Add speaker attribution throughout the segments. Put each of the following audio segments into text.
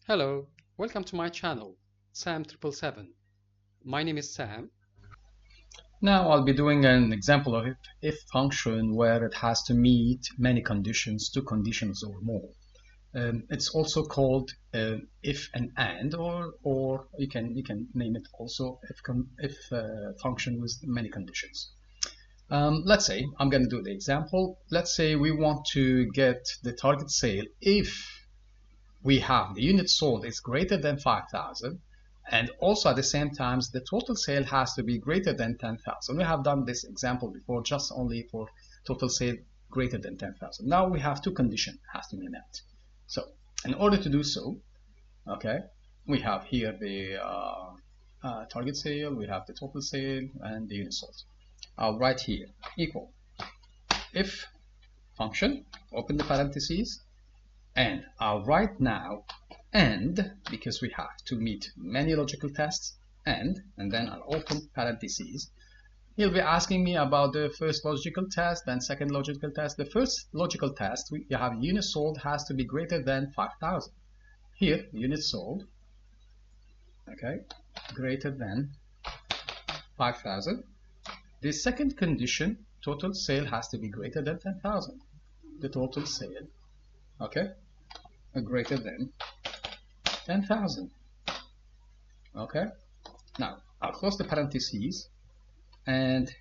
Speaker 1: Hello, welcome to my channel, Sam777. My name is Sam.
Speaker 2: Now I'll be doing an example of if function where it has to meet many conditions, two conditions or more. It's also called if and or you can name it also if function with many conditions. Let's say I'm going to do the example. Let's say we want to get the target sale if we have the unit sold is greater than 5,000, and also at the same time the total sale has to be greater than 10,000. We have done this example before just only for total sale greater than 10,000. Now we have two conditions has to be met. So in order to do so, okay, we have here the target sale, we have the total sale, and the unit sold. I'll write here equal if function, open the parentheses, and I'll write now and, because we have to meet many logical tests, and then I'll open parentheses. He'll be asking me about the first logical test and second logical test. The first logical test, we have unit sold has to be greater than 5,000. Here, unit sold, okay, greater than 5,000. The second condition, total sale has to be greater than 10,000. The total sale, okay, greater than 10,000. Okay, now I'll close the parentheses and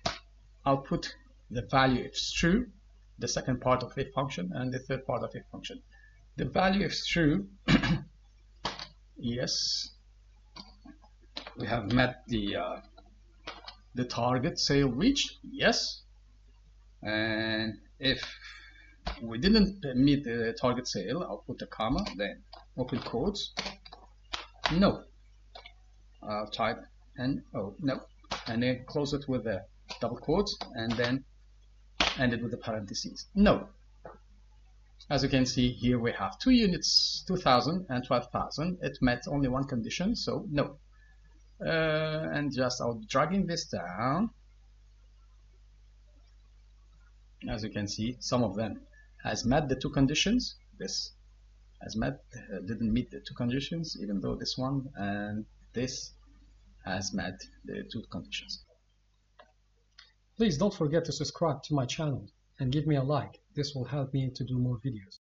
Speaker 2: I'll put the value if it's true, the second part of if function, and the third part of if function. The value if it's true, yes, we have met the target sale reached, yes, and if we didn't meet the target sale, I'll put a comma, then open quotes, no. I'll type no, and then close it with the double quotes, and then end it with the parentheses, no. As you can see here, we have two units, 2,000 and 12,000. It met only one condition, so no. And just I'll be dragging this down. As you can see, some of them has met the two conditions. This has met, didn't meet the two conditions, even though this one and this has met the two conditions.
Speaker 3: Please don't forget to subscribe to my channel and give me a like. This will help me to do more videos.